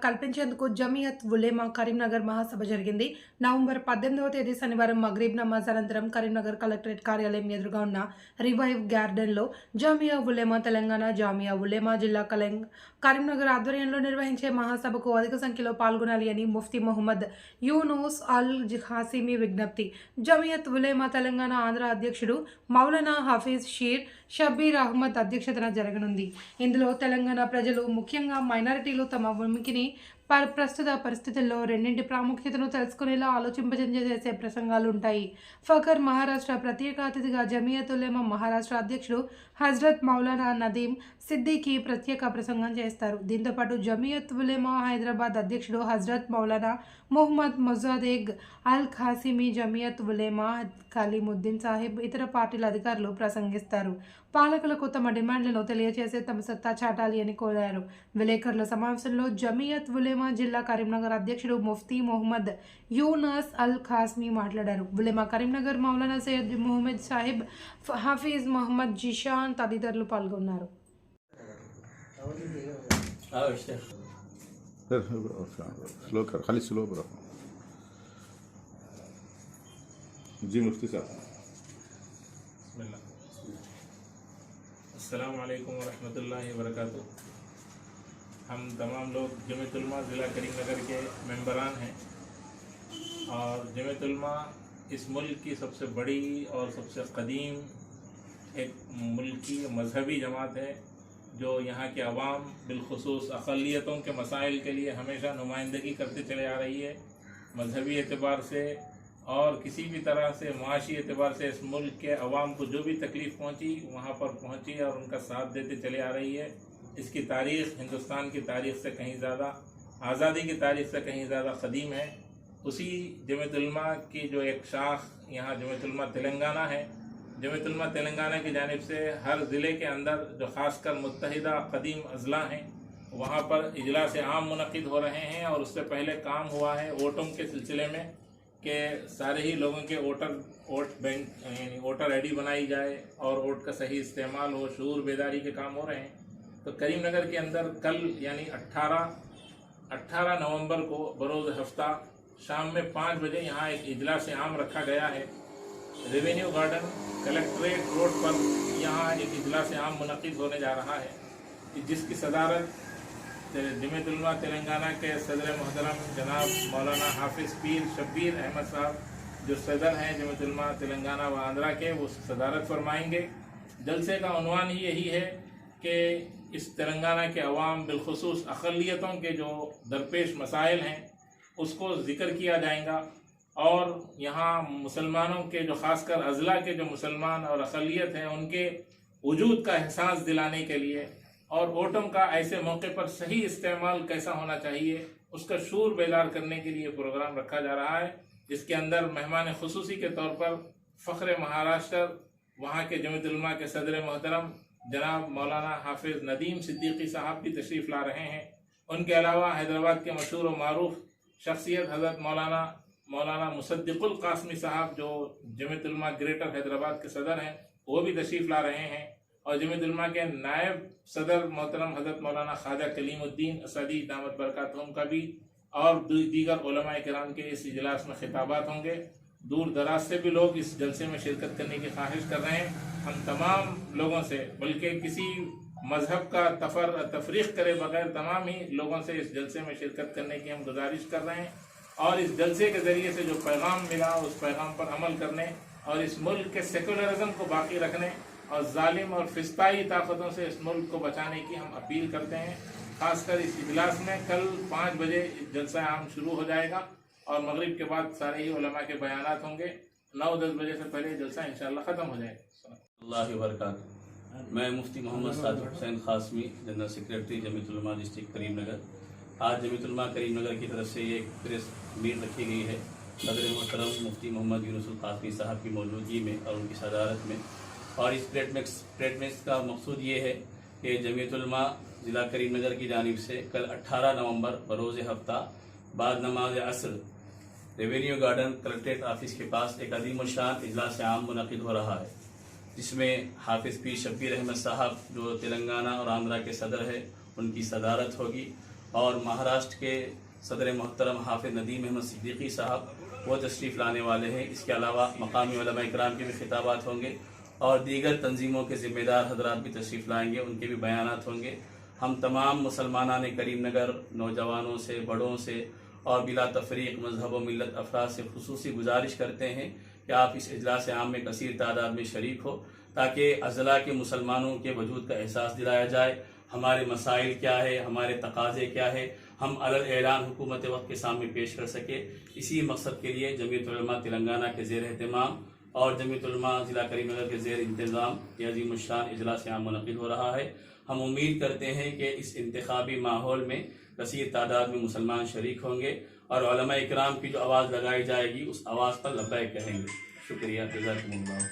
కల్పించేందుకు జమియత్ ఉలేమా కరీంనగర్ మహాసభ జరిగింది. నవంబర్ 18వ తేదీ శనివారం మగ్రిబ్ నమాజ్ అనంతరం కరీంనగర్ కలెక్టరేట్ కార్యాలయం ఎదురుగా ఉన్న రివైవ్ గార్డెన్లో జామియా ఉలేమా తెలంగాణ, జామియా ఉలేమా జిల్లా కరీంనగర్ ఆధ్వర్యంలో నిర్వహించే మహాసభకు అధిక సంఖ్యలో పాల్గొనాలి అని ముఫ్తీ మొహమ్మద్ యూనుస్ అల్ హాసిమి విజ్ఞప్తి. జమియత్ ఉలేమా తెలంగాణ ఆంధ్ర అధ్యక్షుడు మౌలానా హఫీజ్ షీర్ షబ్బీర్ అహ్మద్ అధ్యక్షతన జరగనుంది. ఇందులో తెలంగాణ ప్రజలు, ముఖ్యంగా మైనారిటీలు తమ ఉనికిని ప్రస్తుత పరిస్థితుల్లో రెండింటి ప్రాముఖ్యతను తెలుసుకునేలా ఆలోచింపజేసే ప్రసంగాలు ఉంటాయి. ఫఖర్ మహారాష్ట్ర ప్రత్యేక అతిథిగా జమియత్ ఉలేమా మహారాష్ట్ర అధ్యక్షుడు హజ్రత్ మౌలానా నదీం సిద్దికీ ప్రత్యేక ప్రసంగం చేస్తారు. దీంతోపాటు జమియత్ ఉలేమా హైదరాబాద్ అధ్యక్షుడు హజ్రత్ మౌలానా మొహమ్మద్ ముజాదెగ్ అల్ ఖాసిమి, జమియత్ ఉలేమా కలీముద్దీన్ సాహిబ్, ఇతర పార్టీల అధికారులు ప్రసంగిస్తారు. పాలకులకు తమ డిమాండ్లను తెలియజేసే తమ సత్తా చాటాలి అని కోరారు. విలేకరుల సమావేశంలో జమియత్ ఉలేమా జిల్లా కరీంనగర్ అధ్యక్షుడు ముఫ్తీ మొహమ్మద్ యూనస్ అల్ ఖాస్మీ మాట్లాడారు. ఉలేమా కరీంనగర్ మౌలానా సయ్యద్ మొహమ్మద్ సాహిబ్, హఫీజ్ మొహమ్మద్ జిషాన్ తదితరులు పాల్గొన్నారు. जी मुफ्ती साहब। अस्सलाम वालेकुम वरहमतुल्लाहि वबरकातुहू। हम तमाम लोग जमियत उलमा ज़िला करीमनगर के मेंबरान हैं और जमियत उलमा इस मुल्क की सबसे बड़ी और सबसे क़दीम एक मुल्की मजहबी जमात है जो यहाँ के अवाम बिलखुसूस अक़लियतों के मसाइल के लिए हमेशा नुमाइंदगी करते चले आ रही है। मजहबी एतबार से और किसी भी तरह से मुआशी एतबार से इस मुल्क के अवाम को जो भी तकलीफ़ पहुँची वहाँ पर पहुँची और उनका साथ देते चले आ रही है। इसकी तारीख़ हिंदुस्तान की तारीख़ से कहीं ज़्यादा, आज़ादी की तारीख़ से कहीं ज़्यादा क़दीम है। उसी जमियत उलमा की जो एक शाख यहाँ जमियत उलमा तेलंगाना है, जमियत उलमा तेलंगाना की जानिब से हर ज़िले के अंदर जो ख़ासकर मुत्तहिदा क़दीम अज़ला हैं वहाँ पर इजलास आम मुनक़िद हो रहे हैं और उससे पहले काम हुआ है वोटों के सिलसिले में कि सारे ही लोगों के वोट बैंक यानी वोटर आईडी बनाई जाए और वोट का सही इस्तेमाल हो, शूर बेदारी के काम हो रहे हैं। तो करीमनगर के अंदर कल यानी 18 नवंबर को बरोज़ हफ्ता शाम में 5 बजे यहाँ एक इजलास आम रखा गया है। रेवेन्यू गार्डन कलेक्ट्रेट रोड पर यहाँ एक इजलास आम मुनक़िद होने जा रहा है, जिसकी सदारत जमियत उलमा तेलंगाना के सदर मोहतरम जनाब मौलाना हाफिज़ पीर शब्बीर अहमद साहब जो सदर हैं जमियत उलमा तेलंगाना व आंध्रा के, वो सदारत फरमाएंगे। जलसे का उन्वान ही यही है कि इस तेलंगाना के अवाम बिलखुसूस अक़लियतों के जो दरपेश मसाइल हैं उसको ज़िक्र किया जाएगा और यहाँ मुसलमानों के जो ख़ासकर अज़ला के जो मुसलमान और अक़लियत हैं उनके वजूद का एहसास दिलाने के लिए और वोटों का ऐसे मौके पर सही इस्तेमाल कैसा होना चाहिए उसका शूर बेदार करने के लिए प्रोग्राम रखा जा रहा है, जिसके अंदर मेहमान खुसूसी के तौर पर फ़ख्र महाराष्ट्र वहाँ के जमियत उलमा के सदर मोहतरम जनाब मौलाना हाफिज़ नदीम सिद्दीकी साहब भी तशरीफ़ ला रहे हैं। उनके अलावा हैदराबाद के मशहूर व मारूफ शख्सियत हज़रत मौलाना मुसद्दिक़ुल क़ासमी साहब जो जमियत उलमा ग्रेटर हैदराबाद के सदर हैं वो भी तशरीफ़ ला रहे हैं और जमियत उलमा के नायब सदर मोहतरम हज़रत मौलाना ख्वाजा कलीमुद्दीन असदी दामत बरकातहुम का भी और दीगर उलमाए किराम के इस इजलास में खिताबात होंगे। दूर दराज से भी लोग इस जलसे में शिरकत करने की ख्वाहिश कर रहे हैं। हम तमाम लोगों से, बल्कि किसी मज़हब का तफरीक़ करे बगैर तमाम ही लोगों से इस जलसे में शिरकत करने की हम गुजारिश कर रहे हैं और इस जलसे के ज़रिए से जो पैगाम मिला उस पैगाम पर अमल करने और इस मुल्क के सेकुलरिज़म को बाकी रखने और जालिम और फिस्ताई ताकतों से इस मुल्क को बचाने की हम अपील करते हैं। ख़ासकर इस इजलास में कल 5 बजे जलसा आम शुरू हो जाएगा और मगरिब के बाद सारे ही उलमा के बयानात होंगे। 9-10 बजे से पहले जलसा इंशाअल्लाह ख़त्म हो जाएगा। अल्लाह वबरकातुहू। मैं मुफ्ती मोहम्मद सादिक हुसैन ख़ासमी, जनरल सेक्रेटरी जमियत उलमा डिस्ट्रिक्ट करीमनगर। आज जमियत उलमा करीमनगर की तरफ से एक प्रेस मीट रखी गई है सदर मोहतरम मुफ्ती मोहम्मद यूनुस अल क़ासमी साहब की मौजूदगी में और उनकी सदारत में। और इस प्रेस का मकसूद ये है कि जमियत उलमा ज़िला करीमनगर की जानिब से कल 18 नवंबर बरोज़ हफ्ता बाद नमाज असर रेवेन्यू गार्डन कलेक्ट्रेट ऑफिस के पास एक अजीम शान इजलास आम मुनक़िद हो रहा है, जिसमें हाफिज़ पीर शब्बीर अहमद साहब जो तेलंगाना और आंध्रा के सदर है उनकी सदारत होगी और महाराष्ट्र के सदर मोहतरम हाफिज नदीम अहमद सिद्दीकी साहब वो तशरीफ़ लाने वाले हैं। इसके अलावा मकामी उलमा इकराम के भी खिताबात होंगे और दीगर तंजीमों के ज़िम्मेदार हजरात भी तशरीफ़ लाएंगे, उनके भी बयानात होंगे। हम तमाम मुसलमानान करीमनगर नौजवानों से, बड़ों से और बिला तफरीक मजहब व मिलत अफराद से खुसूसी गुजारिश करते हैं कि आप इस इजलास आम में कसीर तादाद में शरीक हो, ताकि अज़ला के मुसलमानों के वजूद का एहसास दिलाया जाए। हमारे मसाइल क्या है, हमारे तकाज़े क्या है, हम अलग ऐलान हुकूमत वक्त के सामने पेश कर सके। इसी मकसद के लिए जमीयत उलमा तेलंगाना के ज़ेर एहतमाम और जमीयत उलमा ज़िला करीमनगर के ज़ेर इंतज़ाम यह अज़ीमुश्शान इजलास आम मुनक़िद हो रहा है। हम उम्मीद करते हैं कि इस इंतखाबी माहौल में कसीर तादाद में मुसलमान शरीक होंगे और उलमा इकराम की जो आवाज़ लगाई जाएगी उस आवाज़ पर लब्बैक कहेंगे। शुक्रिया, जज़ाकुमुल्लाह।